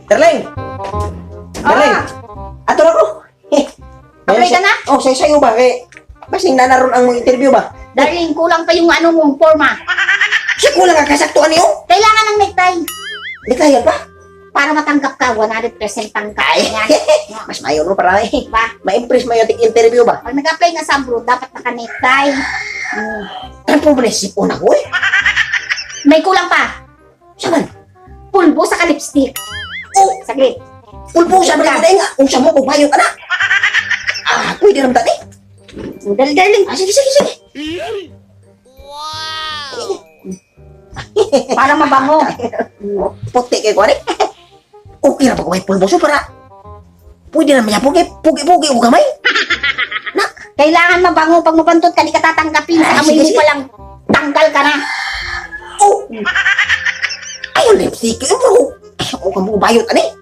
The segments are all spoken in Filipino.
Darling! Darling! Ato na ko! Okay ka na? Oh, sa'yo ba? Basing nanaroon ang mga interview ba? Darling, kulang pa yung ano mong forma. Siya kulang ang kasaktuan niyo? Kailangan ng necktie. Di kaya pa? Para matanggap ka, 100% tanggap. Ay, mas mayo no para Ba? ma-impress mo yung interview ba? Pag nag-apply nga sa abroad, dapat naka-necktie. Ano po ba sipon ako eh? May kulang pa. Saan? Pulbo sa lipstick. Oh, Saglit. pulpo sa balik ko nga. Kung sa mo, bubayo ka na. Pwede naman tani. Dali, darling. Sige. Para mabango. Puti kay ko rin. Okay na pa kung may pulbo so para pwede naman niya pugi-pugi o gamay. Kailangan mabango. Pag mabantot ka, di ka tatanggapin. Sa amoy mo Sige. palang tanggal ka na. Oh! Ayun, lipstick. Bro. O ka mo bayot ani.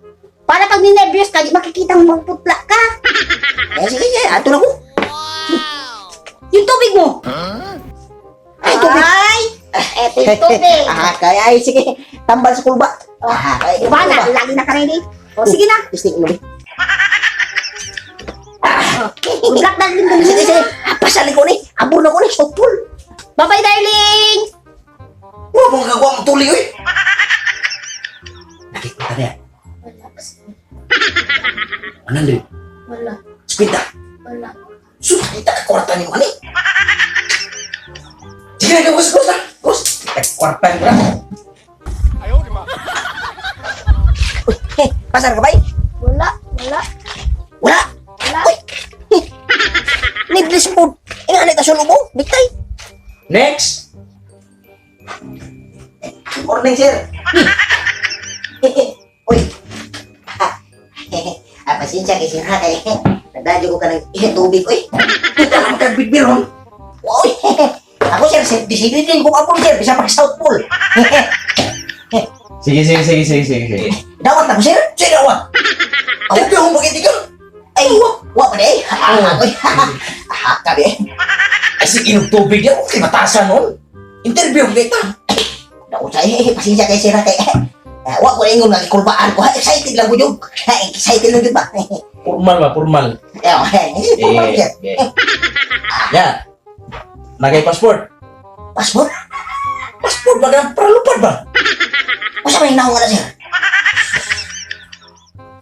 Para pag ninervyos ka, di makikita mo magputla ka. Sige. Ato na ko. Yung tubig mo. Ay, tubig. Ay! Eto yung tubig. Kaya ay sige. Tambal sa kulba. Diba na? Lagi na ka ready? O, sige na. Lipstick mo. Good luck, darling. Sige. Pasali ko ni. Abur na ko ni. Sotpul. Bye-bye, darling. Huwag mong gagawa mong tuli, oy. Nakikita niya. Wala. 100. Wala. 50. Wala. Sudah kita ke kwarta ni mana? Sige, bos. Kita ke kwarta ni mana? Pasar ka ba? Wala. Wala. Uy. Niblis po. Ingat ta sulo mo. Diktay. Next! Good morning, sir. Uy. Pasensya kay sir ha kay nagdadyo ko ka ng tubig. Uy. Kita lang kagbitbir hon. Uy. Ako sir, decided din kung ako sir, bisa pag South Pole. Sige. Dawat ako sir. Sir, dawat. Tapi ako magitigal. Ay, wak pa day. Uy. Kabi. Ay, sige, inog tubig yan. Okay, matasan nun. Interview ko kita. Daw say, pasensya kay sir ha kay. Wak ko ingon nga kulbaan ko. Excited lang ko yung. Excited lang din ba? Formal. Sir. Ya. Nagay passport. Passport? Passport ba na? Para lupad ba? Masa may naong ka na, sir?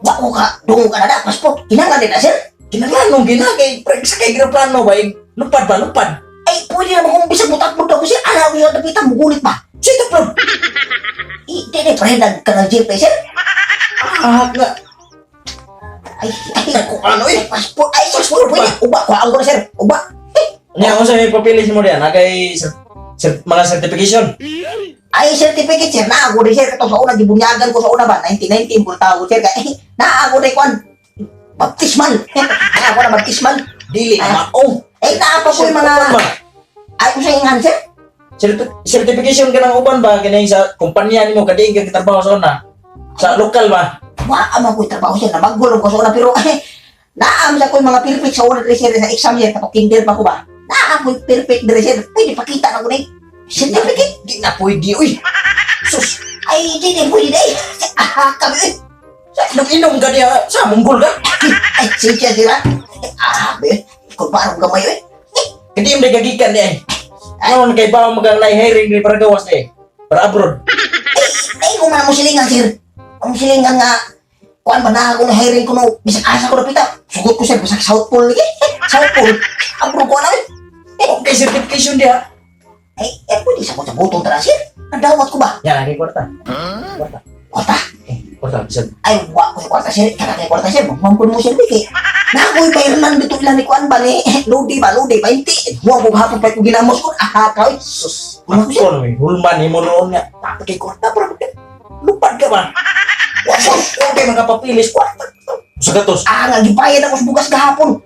Wako ka, dungo ka na na, passport. Kinangan din na, sir? Kinaglanong ginagay. Sa kay plano ba? Lupad ba? Lupad. Ay, pwede naman kung bisag butat mo daw, sir. Ano ako sa dapitan, mugulit ba? Sito bro. Hindi, pahinag ka ng jeep, sir. Nga. Ay, Kung ano eh. passport. Ay, passport, pwede. Uba, kuhaan ko na, sir. Uba. Nga, kung sa'yo papilis mo diyan, nagay mga certification. Ay, certificate, sir. Naago rin, sir. Ito sa una, gibunyagan ko sa una ba? 1919, pultago, sir. Naago rin, kwan. Baptismal. Naago na, baptismal. Dili, Ah. maong. Eh, naapa ko yung mga... Ay, kung sa ingan, sir. Certification ka ng uban ba? Kaya sa kumpanya ni mo, kadiin ka kitrabaho sa una. Sa lokal ba? Maama ko yung trabaho siya na magulong ko sa una pero naam sa ko yung mga perfect sa una sir sa exam niya kapag kinder pa ko ba naam ko yung perfect dire sir pwede pakita na ko na yung certificate Di na pwede, uy. Sus, ay hindi pwede na kami nag-inom ka niya sa Monggol ka. ay siya sila be kung parang gamay Kadiin na gagikan niya eh. Ano, kay ba mag-alay hiring ni para gawas eh. Para abroad. ay kung man mo silingan sir ang silingan nga kuan ba na ako na hiring ko no bisag asa ko na pita sugot ko sir bisag South Pole lagi South Pole abro ko na Okay, certification dia. pwede sa ko sa butong tara sir nadawat ko ba Yan, lagi kwarta. kota Kwarta, bisa. ay wa ko kwarta sir kaya kwarta sir mampun mo sir biki na ko bayarnan dito ilan ni kuan ba ni lodi 20 huwag ko hapon pa ko ginamos ko kawit Sus, Ano ako no eh. Hulman, mo noon nga. Tapos kay kwarta, para lupad ka ba? Sus, okay, magapapilis, kwarta. Sa gatos. nga gibayad ako sa bugas gahapon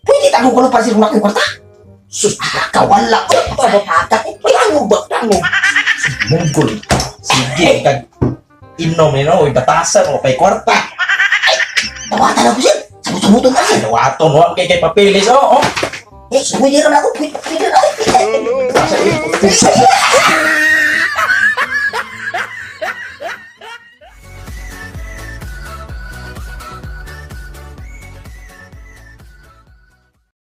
pwede tago ko lang para sir kung kwarta Sus, kawala ko Tangog ba? Tangog. Monggol. Sige, kag inom ni no, ibatasan mo kay kwarta. dawatan ako sir sabot-saboton na sir Dawaton, wa kay papilis. Oo. pwede naman ako pwede na ako